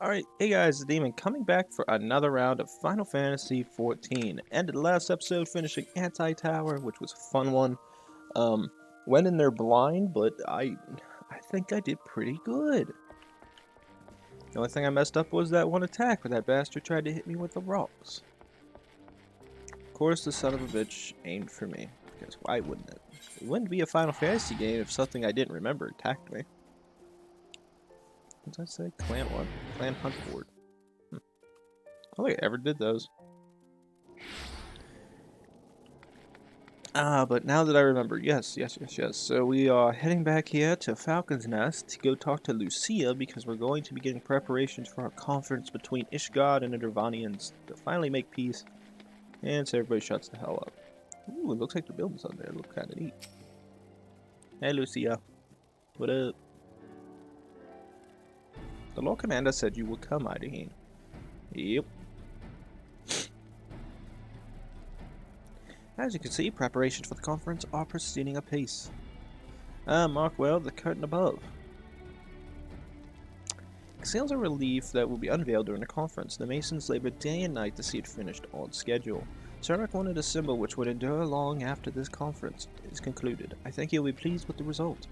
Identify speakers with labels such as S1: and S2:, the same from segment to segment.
S1: Alright, hey guys, it's Demon coming back for another round of Final Fantasy XIV. Ended the last episode finishing Anti-Tower, which was a fun one. Went in there blind, but I think I did pretty good. The only thing I messed up was that one attack where that bastard tried to hit me with the rocks. Of course, the son of a bitch aimed for me, because why wouldn't it? It wouldn't be a Final Fantasy game if something I didn't remember attacked me. What did I say? Clan what? Clan Hunt Board. I don't think I ever did those. But now that I remember, yes. So we are heading back here to Falcon's Nest to go talk to Lucia because we're going to be getting preparations for our conference between Ishgard and the Dervanians to finally make peace. And so everybody shuts the hell up. Ooh, it looks like the buildings on there look kind of neat. Hey, Lucia. What up? The Lord Commander said you would come, Hydaelyn. Yep. As you can see, preparations for the conference are proceeding apace. Mark well the curtain above. Sales are relief that will be unveiled during the conference. The Masons labored day and night to see it finished on schedule. Sarek wanted a symbol which would endure long after this conference is concluded. I think you'll be pleased with the result.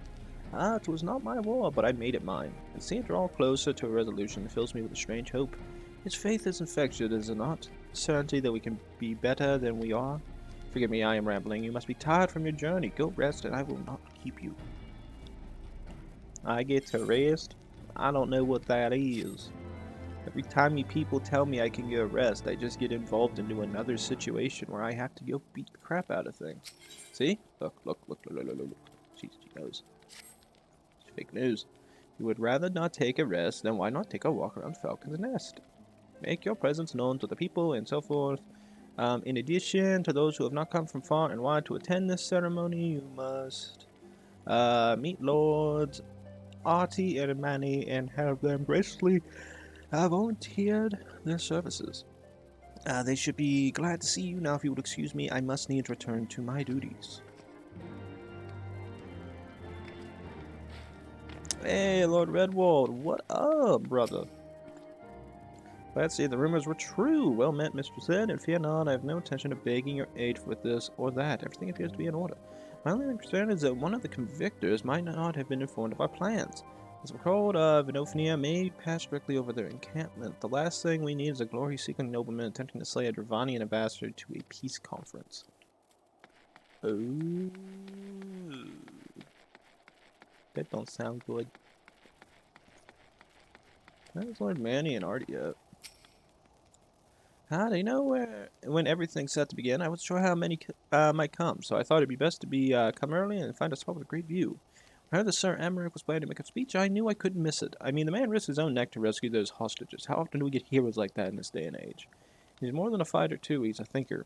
S1: It was not my war, but I made it mine. And seeing it draw closer to a resolution fills me with a strange hope. Its faith is infectious, is it not? Certainty that we can be better than we are. Forgive me, I am rambling. You must be tired from your journey. Go rest, and I will not keep you. I get to rest? I don't know what that is. Every time you people tell me I can get a rest, I just get involved into another situation where I have to go beat the crap out of things. See? Look. She knows. It's fake news. You would rather not take a rest, then why not take a walk around Falcon's Nest? Make your presence known to the people and so forth. In addition to those who have not come from far and wide to attend this ceremony, you must meet Lords Artie and Manny and have them graciously volunteered their services. They should be glad to see you. Now, if you would excuse me, I must needs return to my duties. Hey, Lord Redwald, what up, brother? Let's see, the rumors were true. Well met, Mr. Zhed, and fear not, I have no intention of begging your aid with this or that. Everything appears to be in order. My only concern is that one of the convictors might not have been informed of our plans. As we're called, Vinofnia may pass directly over their encampment. The last thing we need is a glory-seeking nobleman attempting to slay a Dervanian ambassador to a peace conference. Oh, that don't sound good. Where's Lord Manny and Artie at? They know when everything's set to begin. I wasn't sure how many might come, so I thought it'd be best to come early and find a spot with a great view. When I heard that Sir Emmerich was planning to make a speech, I knew I couldn't miss it. I mean, the man risked his own neck to rescue those hostages. How often do we get heroes like that in this day and age? He's more than a fighter, too. He's a thinker.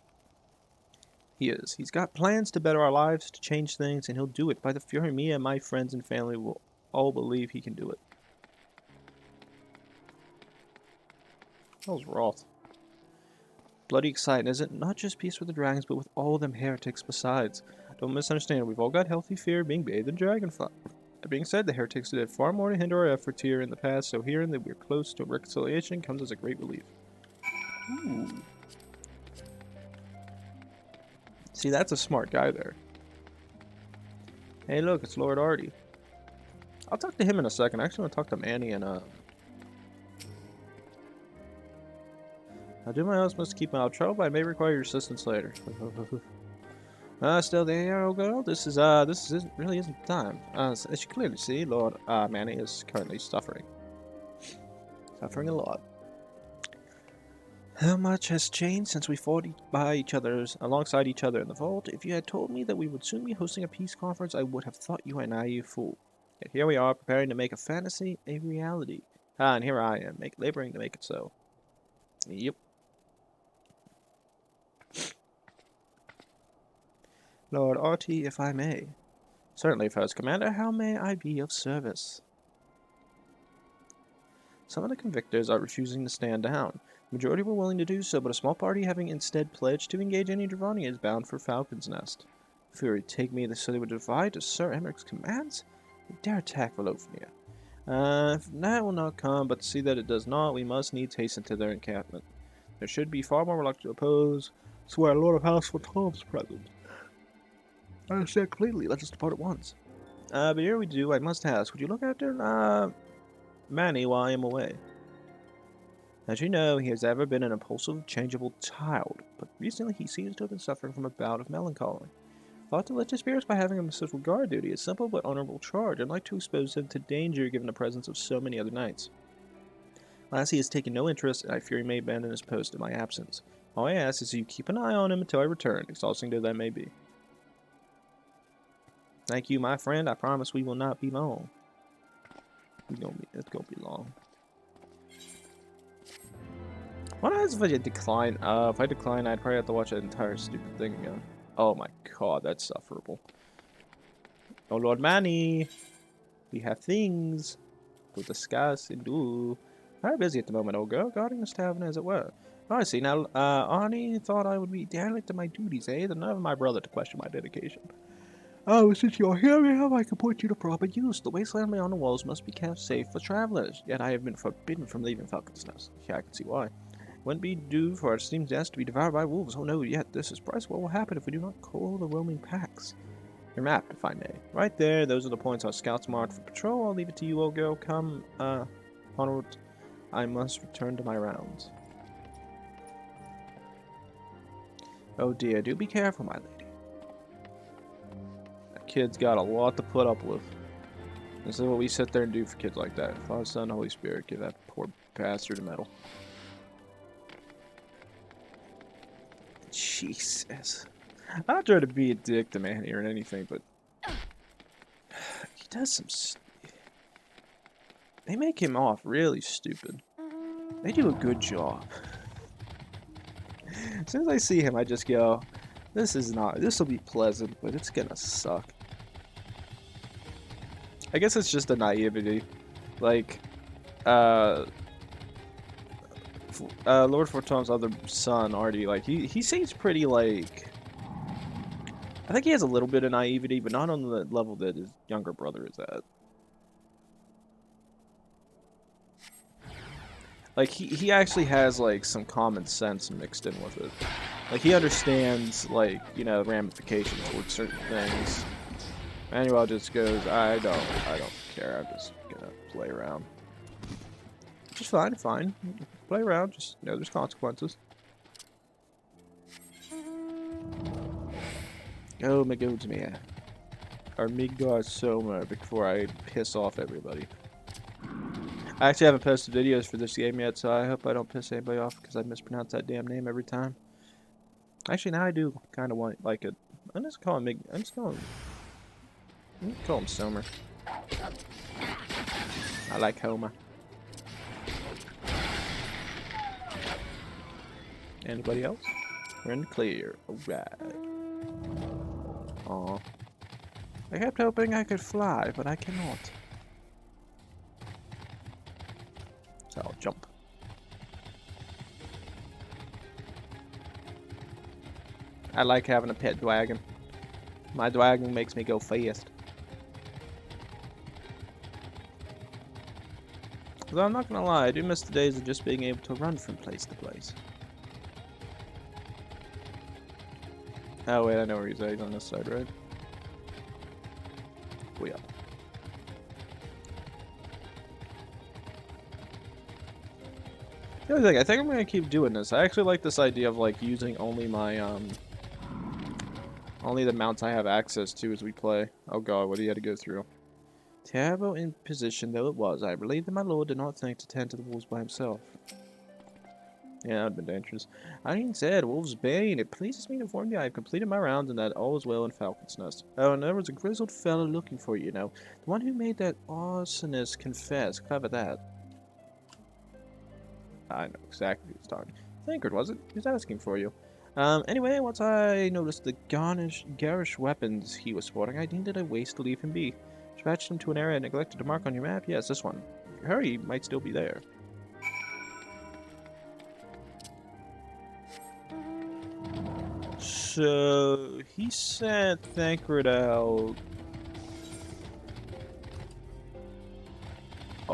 S1: He is. He's got plans to better our lives, to change things, and he'll do it. By the fury, me and my friends and family will all believe he can do it. That was Roth. Bloody exciting, isn't it? Not just peace with the dragons, but with all them heretics besides. Don't misunderstand, we've all got healthy fear of being bathed in dragonfire. That being said, the heretics did far more to hinder our efforts here in the past, so hearing that we're close to reconciliation comes as a great relief. Ooh. See, that's a smart guy there. Hey look, it's Lord Artie. I'll talk to him in a second. I actually want to talk to Manny and I'll do my utmost to keep him out of trouble, but I may require your assistance later. Still there, old girl? This really isn't the time. As you clearly see, Lord Manny is currently suffering. Suffering a lot. How much has changed since we fought alongside each other in the vault? If you had told me that we would soon be hosting a peace conference, I would have thought you a naive fool. Yet here we are, preparing to make a fantasy a reality. And here I am, laboring to make it so. Yep. Lord Artie, if I may. Certainly, First Commander, how may I be of service? Some of the convictors are refusing to stand down. The majority were willing to do so, but a small party having instead pledged to engage any Dervania is bound for Falcon's Nest. Fury take me so they would divide to Sir Emmerich's commands? They dare attack Vinofnia. If that will not come, but to see that it does not, we must needs hasten to their encampment. There should be far more reluctant to oppose. Swear, Lord of House for Tom's present. I understand completely. Let us depart at once. But ere we do, I must ask, would you look after, Manny while I am away? As you know, he has ever been an impulsive, changeable child, but recently he seems to have been suffering from a bout of melancholy. Thought to lift his spirits by having him social guard duty, a simple but honorable charge, and like to expose him to danger given the presence of so many other knights. Alas, he has taken no interest, and I fear he may abandon his post in my absence. All I ask is that you keep an eye on him until I return, exhausting though that may be. Thank you, my friend. I promise we will not be long. It's gonna be long. What happens if I decline? If I decline, I'd probably have to watch that entire stupid thing again. Oh my god, that's sufferable. Oh Lord Manny, we have things to discuss and do. Very busy at the moment, old girl, guarding this tavern as it were. Oh, I see. Now, Arnie thought I would be derelict in my duties, eh? Then never my brother to question my dedication. Oh, since you're here, I can put you to proper use. The wasteland beyond the walls must be kept safe for travelers. Yet I have been forbidden from leaving Falcon's Nest. Yeah, I can see why. Wouldn't be due for our esteemed guest to be devoured by wolves. Oh no, yet this is price. What will happen if we do not call the roaming packs? Your map, if I may. Right there, those are the points our scouts marked for patrol. I'll leave it to you, old girl. Come, onward. I must return to my rounds. Oh dear, do be careful, my lady. That kid's got a lot to put up with. This is what we sit there and do for kids like that. Father, Son, Holy Spirit, give that poor bastard a medal. Jesus. I'm not trying to be a dick to Manny or anything, but he does some. They make him off really stupid. They do a good job. As soon as I see him, I just go, this will be pleasant, but it's gonna suck. I guess it's just a naivety. Like, Lord Fortom's other son, Artie, like, he seems pretty, like... I think he has a little bit of naivety, but not on the level that his younger brother is at. Like, he actually has, like, some common sense mixed in with it. Like, he understands, like, you know, ramifications towards certain things. Manuel just goes, I don't care, I'm just gonna play around. Which is fine. Play around, just know there's consequences. Go Migodmia. Or Migdar Soma before I piss off everybody. I actually haven't posted videos for this game yet, so I hope I don't piss anybody off because I mispronounce that damn name every time. Actually, now I do kind of like it. I'm just calling him I'm just calling him Somer. I like Homer. Anybody else? We're in the clear. Alright. Aw. I kept hoping I could fly, but I cannot. So I'll jump. I like having a pet dragon. My dragon makes me go fast. Though I'm not gonna lie, I do miss the days of just being able to run from place to place. Oh wait, I know where he's at. He's on this side, right? Way up. The other thing, I think I'm gonna keep doing this. I actually like this idea of like using only my only the mounts I have access to as we play. Oh god, what do you have to go through? Terrible imposition though it was, I believe that my lord did not think to tend to the wolves by himself. Yeah, that would have been dangerous. I mean said, Wolf's Bane, it pleases me to inform you I have completed my rounds and that all is well in Falcon's Nest. Oh, and there was a grizzled fellow looking for you, the one who made that arsonist confess. Clever that. I know exactly who he's talking. Thankard, was it? He was asking for you. Anyway, once I noticed the garish weapons he was sporting, I deemed it a waste to leave him be. Dispatched him to an area neglected to mark on your map. Yes, this one. If you hurry, he might still be there. So, he sent Thancred out.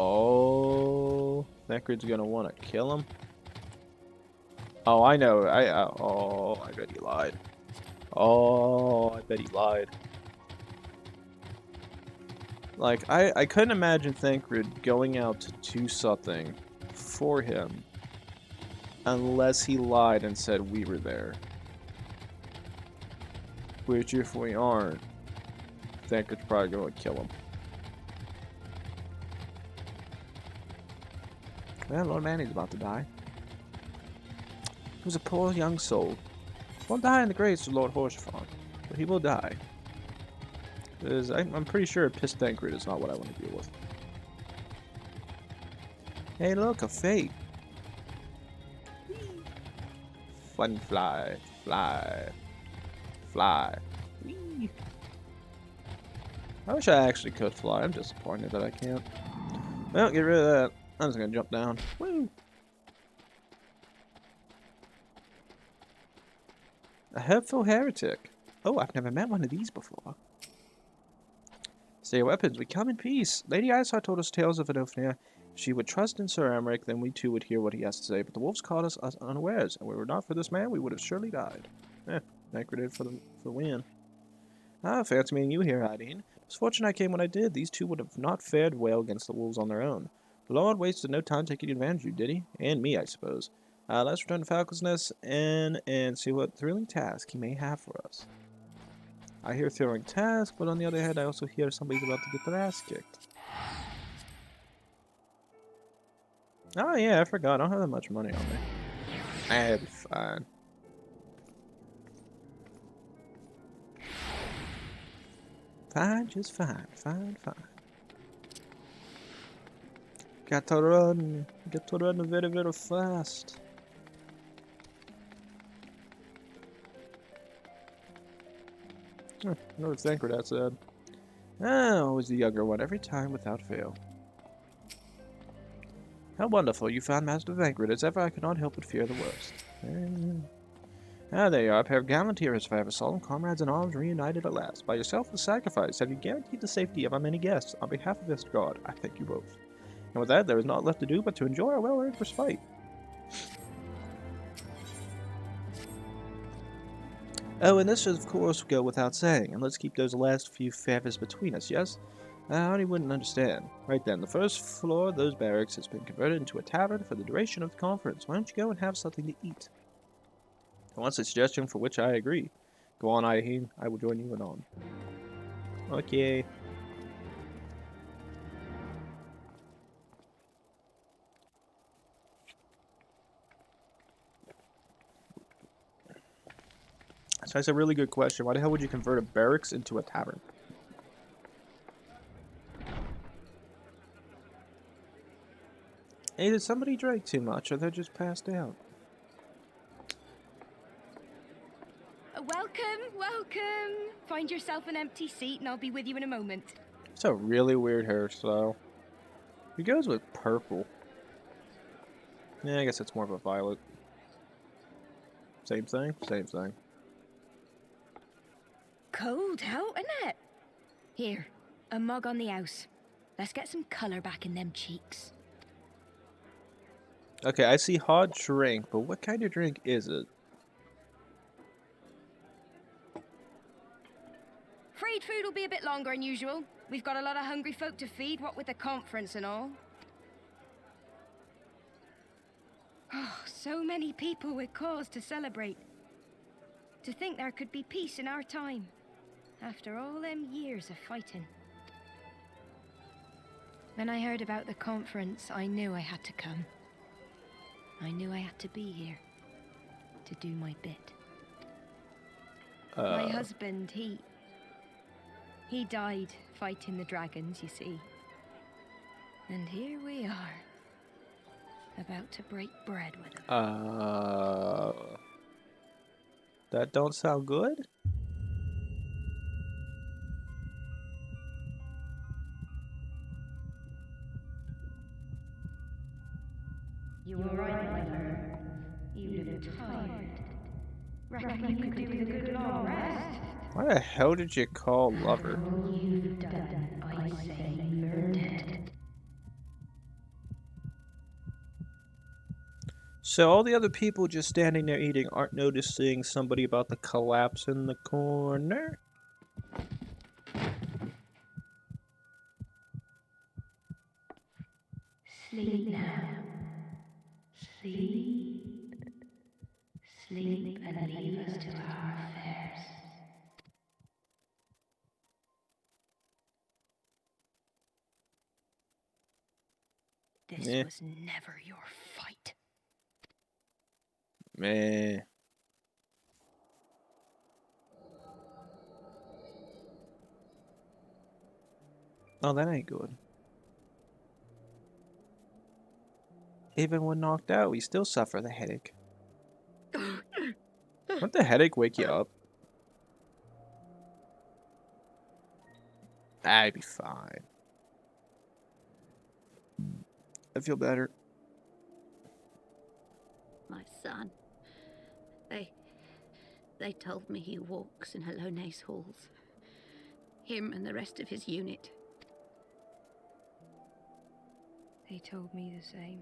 S1: Oh, Thancred's gonna want to kill him. Oh, I know. Oh, I bet he lied. Oh, I bet he lied. Like, I couldn't imagine Thancred going out to do something for him unless he lied and said we were there. Which, if we aren't, Thancred's probably going to kill him. Well, Lord Manny's about to die. He was a poor young soul. Won't die in the grace of Lord Horsefront, but he will die. Because I'm pretty sure a pissed Thancred is not what I want to deal with. Hey, look, a fate. Fun fly, fly, fly. Whee. I wish I actually could fly. I'm disappointed that I can't. Well, get rid of that. I'm just gonna jump down. Woo! A hopeful heretic. Oh, I've never met one of these before. Say your weapons, we come in peace. Lady Isar told us tales of Adofnia. If she would trust in Sir Amric, then we too would hear what he has to say. But the wolves caught us unawares, and were it not for this man, we would have surely died. Thancred for the win. Ah, fancy meeting you here, Hydaelyn. It's fortunate I came when I did. These two would have not fared well against the wolves on their own. The Lord wasted no time taking advantage of you, did he? And me, I suppose. Let's return to Falcon's Nest and see what thrilling task he may have for us. I hear thrilling task, but on the other hand, I also hear somebody's about to get their ass kicked. Oh yeah, I forgot. I don't have that much money on me. I'll be fine. Fine, just fine. Fine. Got to run very, very fast. No, it's Thancred outside. Always the younger one, every time without fail. How wonderful, you found Master Thancred. As ever, I could not help but fear the worst. There you are, a pair of gallant heroes, if I ever saw them, comrades in arms reunited at last. By your selfless sacrifice, have you guaranteed the safety of our many guests? On behalf of this god, I thank you both. And with that, there is naught left to do but to enjoy our well-earned respite. Oh, and this should of course go without saying, and let's keep those last few favors between us, yes? Honey wouldn't understand. Right then, the first floor of those barracks has been converted into a tavern for the duration of the conference. Why don't you go and have something to eat? And once a suggestion for which I agree. Go on, Hydaelyn. I will join you anon. Okay. So that's a really good question. Why the hell would you convert a barracks into a tavern? Hey, did somebody drink too much or they're just passed out?
S2: Welcome. Find yourself an empty seat and I'll be with you in a moment.
S1: It's a really weird hairstyle. He goes with purple. Yeah, I guess it's more of a violet. Same thing? Same thing.
S2: Cold out, isn't it? Here, a mug on the house. Let's get some colour back in them cheeks.
S1: Okay, I see hot drink, but what kind of drink is it?
S2: Afraid food will be a bit longer than usual. We've got a lot of hungry folk to feed, what with the conference and all. Oh, so many people with cause to celebrate. To think there could be peace in our time, after all them years of fighting. When I heard about the conference, I knew I had to come. I knew I had to be here, to do my bit. My husband, he died fighting the dragons, you see. And here we are, about to break bread with him.
S1: That don't sound good?
S2: You were right, my lord. You look tired. Reckon you could do with a good long rest.
S1: Why the hell did you call lover?
S2: All you've done, I say you're dead.
S1: So all the other people just standing there eating aren't noticing somebody about to collapse in the corner?
S2: Sleep now. Sleep. Sleep and leave us to our affairs. This was never your fight.
S1: Meh. Oh, that ain't good. Even when knocked out, we still suffer the headache. Won't the headache wake you up? I'd be fine. I feel better.
S3: My son. They told me he walks in Helone's halls. Him and the rest of his unit.
S2: They told me the same.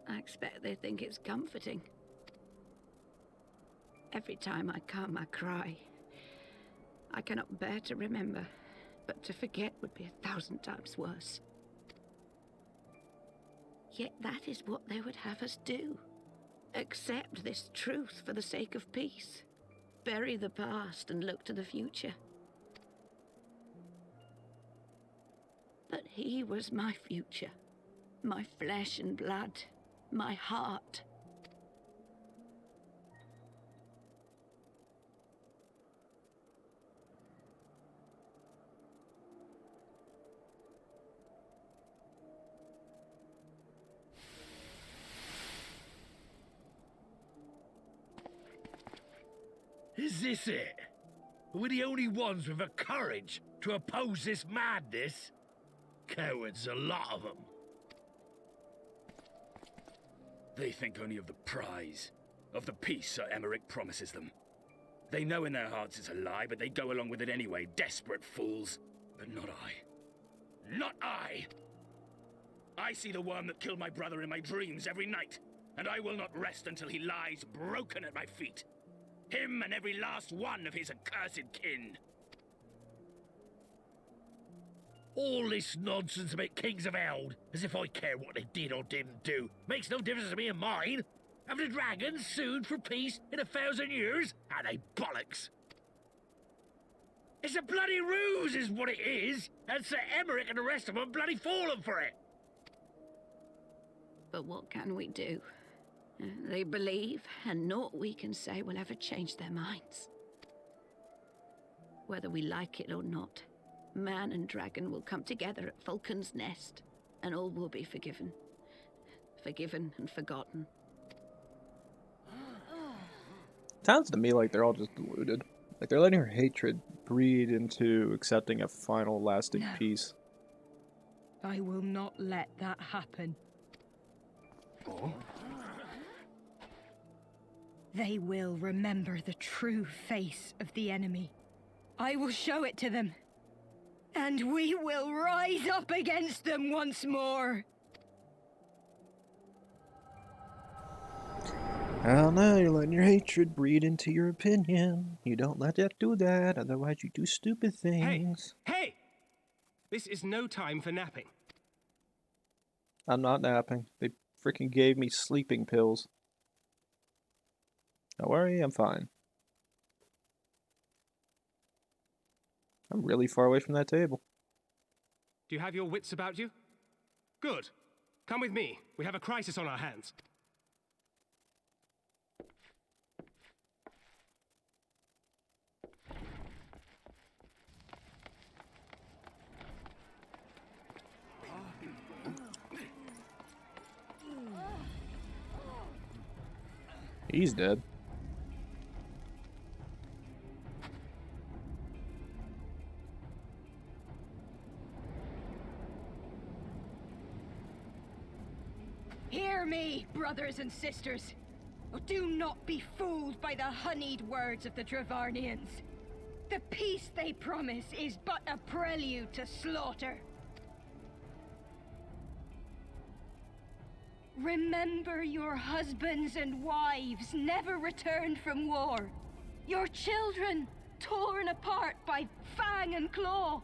S3: I expect they think it's comforting. Every time I come, I cry. I cannot bear to remember, but to forget would be 1,000 times worse. Yet that is what they would have us do. Accept this truth for the sake of peace. Bury the past and look to the future. But he was my future. My flesh and blood. My heart.
S4: Is this it? We're the only ones with the courage to oppose this madness? Cowards, a lot of them. They think only of the prize, of the peace Sir Emmerich promises them. They know in their hearts it's a lie, but they go along with it anyway, desperate fools. But not I. Not I! I see the worm that killed my brother in my dreams every night, and I will not rest until he lies broken at my feet. Him and every last one of his accursed kin. All this nonsense about Kings of Eld, as if I care what they did or didn't do. Makes no difference to me and mine. Have the dragons sued for peace in 1,000 years? Are they bollocks? It's a bloody ruse is what it is, and Sir Emmerich and the rest of them bloody fallen for it.
S3: But what can we do? They believe, and naught we can say will ever change their minds. Whether we like it or not, man and dragon will come together at Vulcan's Nest, and all will be forgiven. Forgiven and forgotten.
S1: Sounds to me like they're all just deluded. Like they're letting her hatred breed into accepting a final lasting peace.
S2: I will not let that happen.
S4: Oh?
S2: They will remember the true face of the enemy. I will show it to them. And we will rise up against them once more.
S1: I don't know, you're letting your hatred breed into your opinion. You don't let that do that, otherwise you do stupid things.
S5: Hey! This is no time for napping.
S1: I'm not napping. They freaking gave me sleeping pills. Don't worry, I'm fine. I'm really far away from that table.
S5: Do you have your wits about you? Good. Come with me. We have a crisis on our hands.
S1: He's dead.
S2: Hear me, brothers and sisters. Do not be fooled by the honeyed words of the Dravarnians. The peace they promise is but a prelude to slaughter. Remember your husbands and wives never returned from war. Your children torn apart by fang and claw.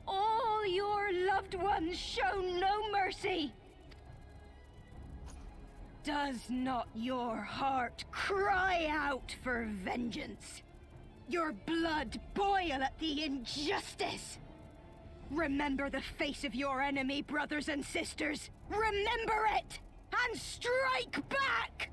S2: All your loved ones shown no mercy. Does not your heart cry out for vengeance? Your blood boil at the injustice? Remember the face of your enemy, brothers and sisters. Remember it, and strike back!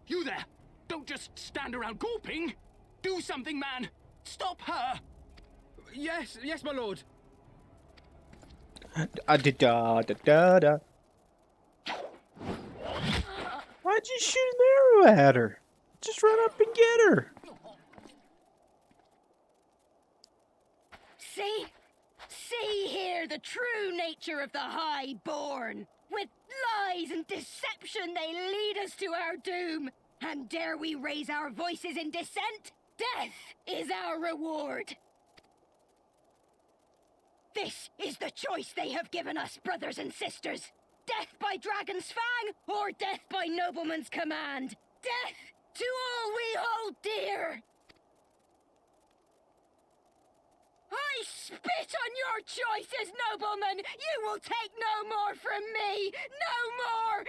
S4: You there! Don't just stand around gawping! Do something, man! Stop her!
S5: Yes, my lord.
S1: Why'd you shoot an arrow at her? Just run up and get her.
S2: See here the true nature of the Highborn. With lies and deception they lead us to our doom. And dare we raise our voices in dissent? Death is our reward. This is the choice they have given us, brothers and sisters. Death by dragon's fang, or death by nobleman's command. Death to all we hold dear. I spit on your choices, noblemen! You will take no more from me! No more!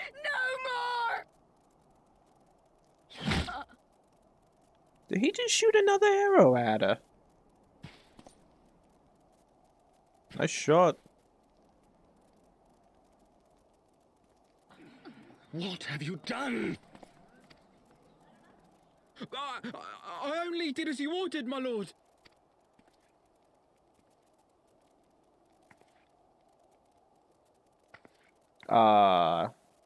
S1: Did he just shoot another arrow at her? Nice shot.
S4: What have you done?
S5: I only did as you ordered, my lord.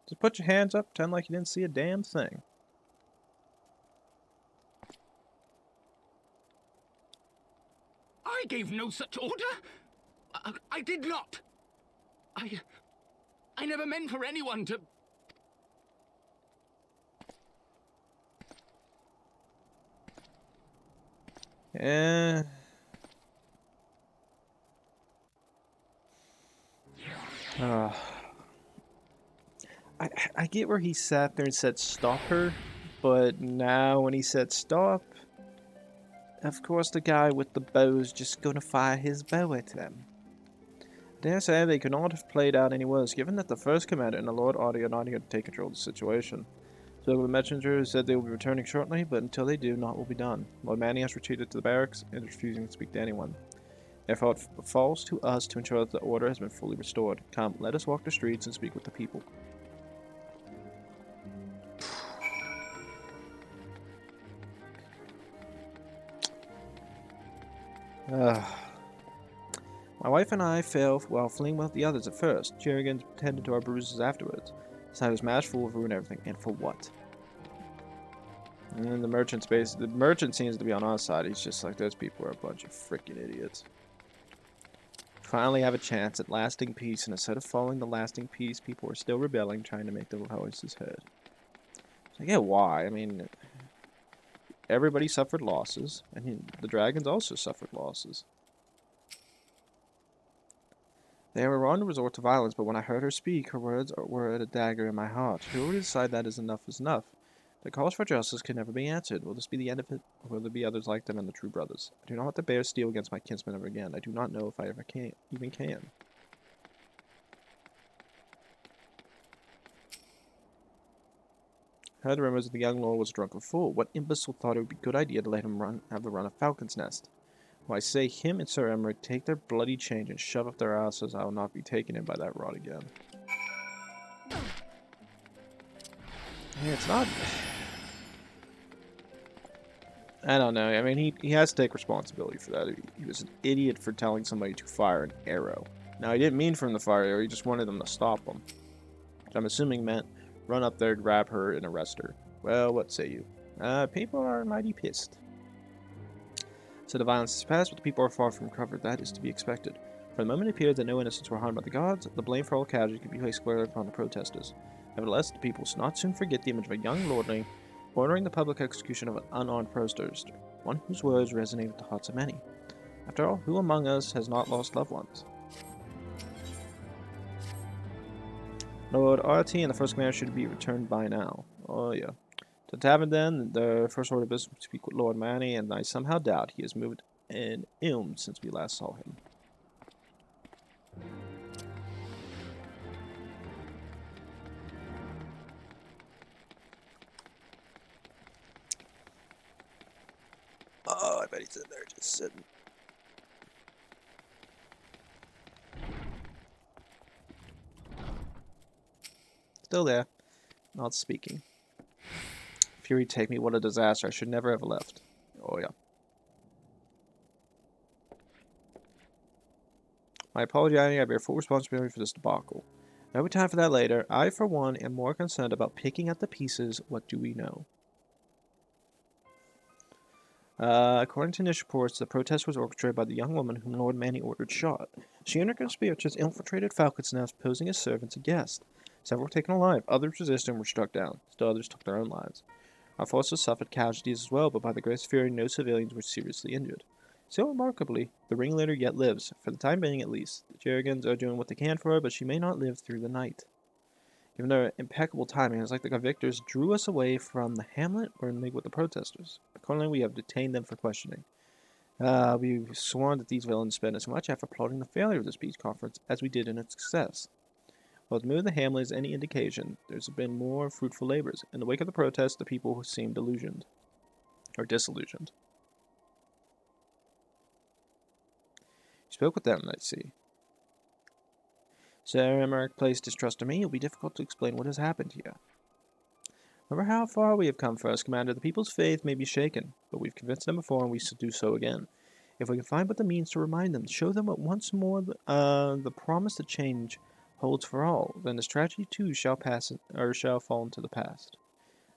S1: Just put your hands up, pretend like you didn't see a damn thing.
S4: I gave no such order. I did not. I never meant for anyone to...
S1: Yeah. I get where he sat there and said stop her, but now when he said stop, of course the guy with the bow is just gonna fire his bow at them. I dare say they could not have played out any worse, given that the first commander and the Lord Audi are not here to take control of the situation. So the messenger said they will be returning shortly, but until they do, naught will be done. Lord Manny has retreated to the barracks and is refusing to speak to anyone. Therefore it falls to us to ensure that the order has been fully restored. Come, let us walk the streets and speak with the people. My wife and I fell while fleeing with the others at first. Jerrigan tended to our bruises afterwards. So I was mashed full of ruin everything, and for what? And the merchant seems to be on our side. He's just like, those people are a bunch of freaking idiots. Finally have a chance at lasting peace, and instead of following the lasting peace, people are still rebelling, trying to make their voices heard. So I get why. I mean, everybody suffered losses, and the dragons also suffered losses. They were on to resort to violence, but when I heard her speak, her words were a dagger in my heart. Who will decide that is enough is enough? The calls for justice can never be answered. Will this be the end of it, or will there be others like them and the true brothers? I do not want to bear steel against my kinsmen ever again. I do not know if I ever even can. I heard rumors that the young lord was a drunken fool. What imbecile thought it would be a good idea to let him have the run of Falcon's Nest? Well, I say him and Sir Emmerich take their bloody change and shove up their asses. I will not be taken in by that rod again. Yeah, it's not... I don't know. I mean, he has to take responsibility for that. He was an idiot for telling somebody to fire an arrow. Now, he didn't mean for him to fire an arrow. He just wanted them to stop him. Which I'm assuming meant run up there, grab her, and arrest her. Well, what say you? People are mighty pissed. So the violence is past, but the people are far from recovered. That is to be expected. For the moment it appeared that no innocents were harmed by the gods, the blame for all casualties could be placed squarely upon the protesters. Nevertheless, the people will not soon forget the image of a young lordling ordering the public execution of an unarmed protester, one whose words resonate with the hearts of many. After all, who among us has not lost loved ones? Lord RT and the first commander should be returned by now. Oh yeah. To the tavern then, the first order of business will speak with Lord Manny, and I somehow doubt he has moved an ilm since we last saw him. Oh, I bet he's in there just sitting. Still there, not speaking. Fury take me, what a disaster. I should never have left. Oh, yeah. My apology, I bear full responsibility for this debacle. There'll be time for that later. I, for one, am more concerned about picking at the pieces. What do we know? According to initial reports, the protest was orchestrated by the young woman whom Lord Manny ordered shot. She and her conspirators infiltrated Falcon's Nest, posing as servants and guests. Several were taken alive, others resisted and were struck down. Still others took their own lives. Our forces suffered casualties as well, but by the grace of Fury, no civilians were seriously injured. Still remarkably, the ringleader yet lives, for the time being at least. The Eorzeans are doing what they can for her, but she may not live through the night. Given their impeccable timing, it's like the convictors drew us away from the hamlet or in league with the protesters. Accordingly, we have detained them for questioning. We've sworn that these villains spent as much effort plotting the failure of this peace conference as we did in its success. While the move of the hamlet is any indication, there's been more fruitful labors. In the wake of the protest, the people seemed disillusioned. You spoke with them, I see. Sir Emmerich placed his trust in me. It will be difficult to explain what has happened here. Remember how far we have come, First Commander. The people's faith may be shaken, but we've convinced them before and we shall do so again. If we can find but the means to remind them, show them what once more the promise to change holds for all, then this tragedy too shall fall into the past.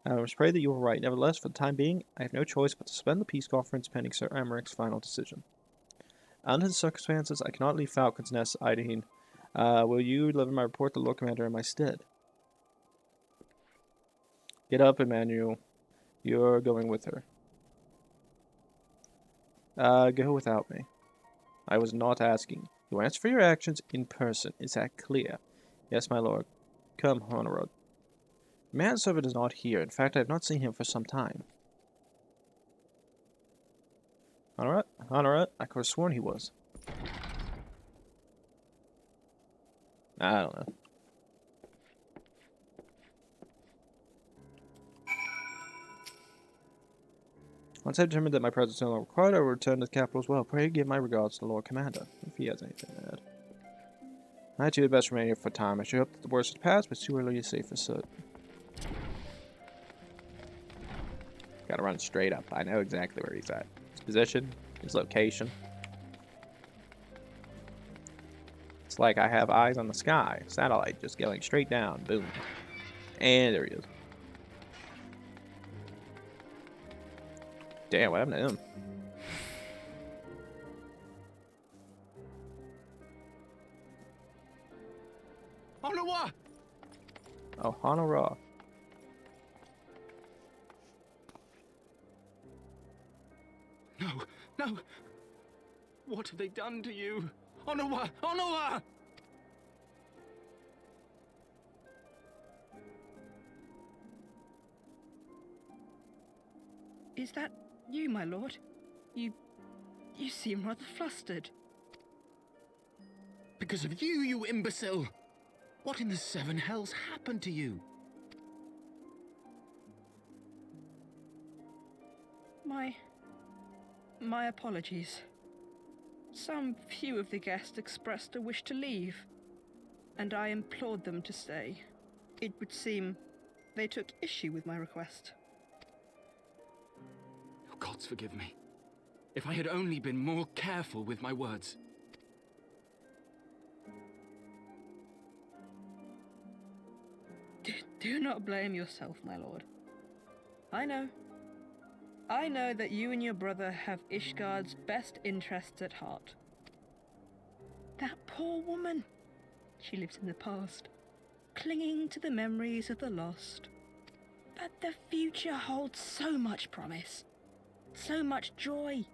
S1: I must pray that you are right. Nevertheless, for the time being, I have no choice but to suspend the peace conference pending Sir Emmerich's final decision. Under the circumstances, I cannot leave Falcon's Nest, Hydaelyn. Will you deliver my report to the Lord Commander in my stead? Get up, Emmanuel. You're going with her. Go without me. I was not asking. You answer for your actions in person. Is that clear? Yes, my lord. Come, Honorod. The manservant is not here. In fact, I have not seen him for some time. Honorod? I could have sworn he was. I don't know. Once I determined that my presence is no longer required, I will return to the capital as well. Pray give my regards to the Lord Commander, if he has anything to add. I too had best remain here for a time. I should hope that the worst has passed, but it's too early to say for certain. Gotta run straight up. I know exactly where he's at. His position, his location. It's like I have eyes on the sky. Satellite just going straight down. Boom. And there he is. Damn, what happened to him?
S5: Honorar!
S1: Oh, Honorar.
S5: No. What have they done to you? Honorar! Honorar!
S2: Is that you, my lord? You seem rather flustered.
S4: Because of you, you imbecile! What in the seven hells happened to you?
S2: My apologies. Some few of the guests expressed a wish to leave, and I implored them to stay. It would seem they took issue with my request.
S4: Oh, gods forgive me. If I had only been more careful with my words.
S2: Do not blame yourself, my lord. I know that you and your brother have Ishgard's best interests at heart. That poor woman. She lives in the past. clinging to the memories of the lost. But the future holds so much promise, so much joy.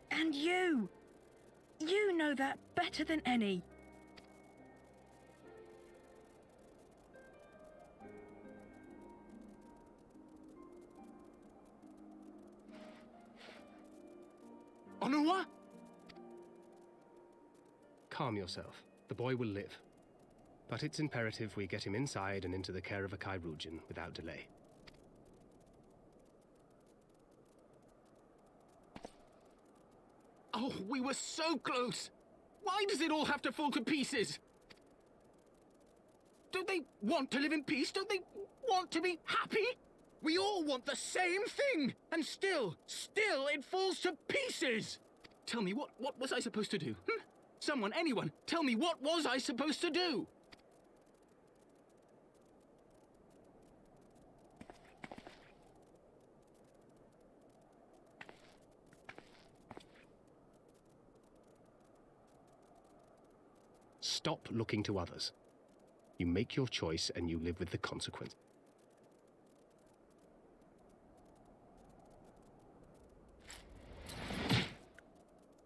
S2: And you know that better than any.
S5: Onua? Calm yourself. The boy will live. But it's imperative we get him inside and into the care of a Chirurgeon without delay. Oh, we were so close! Why does it all have to fall to pieces? Don't they want to live in peace? Don't they want to be happy? We all want the same thing! And still it falls to pieces! Tell me, what was I supposed to do? Someone, anyone, tell me, what was I supposed to do? Stop looking to others. You make your choice and you live with the consequence.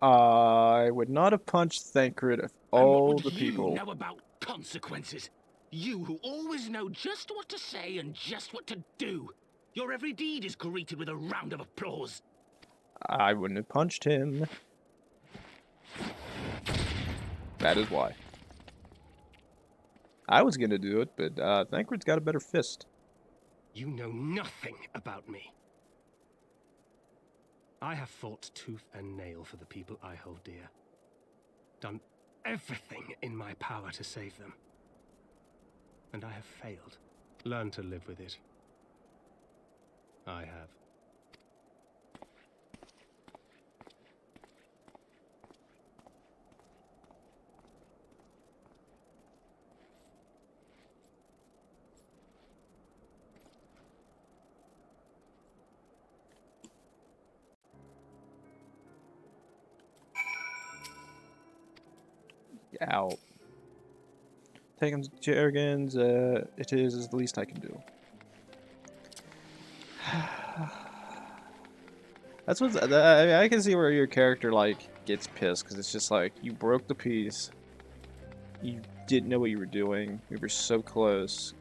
S1: I would not have punched Thancred if all the people...
S4: What you know about consequences? You who always know just what to say and just what to do. Your every deed is greeted with a round of applause.
S1: I wouldn't have punched him. That is why. I was gonna do it, but Thancred's got a better fist.
S5: You know nothing about me. I have fought tooth and nail for the people I hold dear. Done everything in my power to save them. And I have failed. Learn to live with it. I have.
S1: Out. Take him to Eorzeans. It is the least I can do. That's what I can see where your character gets pissed because it's just like you broke the peace. You didn't know what you were doing. We were so close.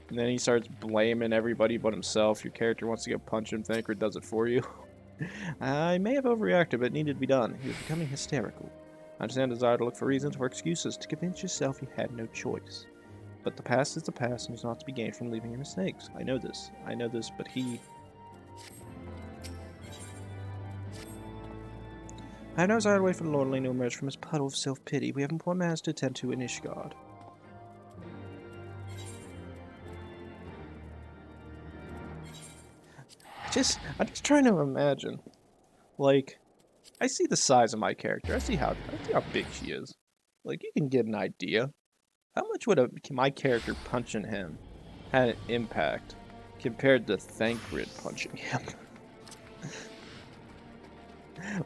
S1: And then he starts blaming everybody but himself. Your character wants to go punch him. Thancred does it for you. I may have overreacted, but it needed to be done. He was becoming hysterical. I understand the desire to look for reasons or excuses to convince yourself you had no choice. But the past is the past and is not to be gained from leaving your mistakes. I know this, but he... I have no desire to wait for the Lordling to emerge from his puddle of self-pity. We have important matters to attend to in Ishgard. I'm just trying to imagine. I see the size of my character. I see how big she is. You can get an idea. How much would my character punching him had an impact compared to Thancred punching him?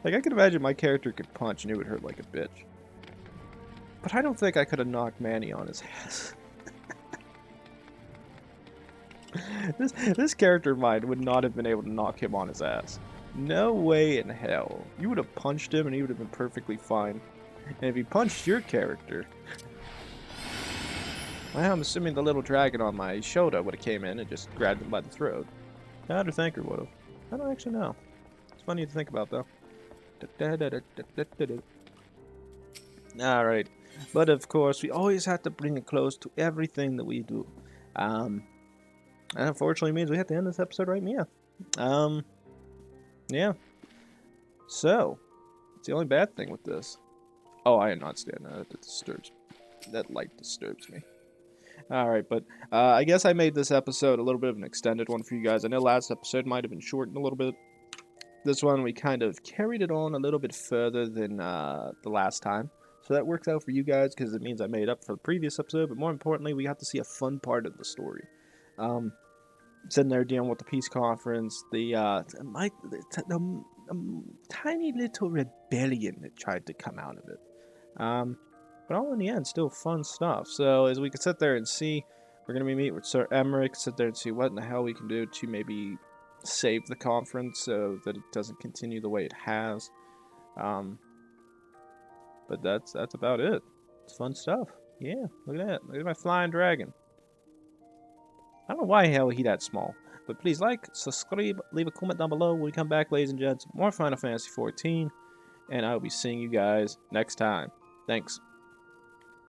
S1: I could imagine my character could punch and it would hurt like a bitch. But I don't think I could have knocked Manny on his ass. This character of mine would not have been able to knock him on his ass. No way in hell. You would have punched him and he would have been perfectly fine. And if he punched your character... Well, I'm assuming the little dragon on my shoulder would have came in and just grabbed him by the throat. Not a Thancred would have. I don't actually know. It's funny to think about, though. Alright. But of course, we always have to bring a close to everything that we do. And unfortunately means we have to end this episode right now. Yeah. So, it's the only bad thing with this. Oh, I am not standing that. That disturbs me. That light disturbs me. Alright, but I guess I made this episode a little bit of an extended one for you guys. I know last episode might have been shortened a little bit. This one, we kind of carried it on a little bit further than the last time. So that works out for you guys because it means I made up for the previous episode. But more importantly, we got to see a fun part of the story. Sitting there dealing with the peace conference, the tiny little rebellion that tried to come out of it. But all in the end, still fun stuff. So as we can sit there and see, we're going to be meeting with Sir Emmerich, sit there and see what in the hell we can do to maybe save the conference so that it doesn't continue the way it has. But that's about it. It's fun stuff. Yeah, look at that. Look at my flying dragon. I don't know why the hell he that small. But please like, subscribe, leave a comment down below. When we come back, ladies and gents, more Final Fantasy XIV. And I will be seeing you guys next time. Thanks.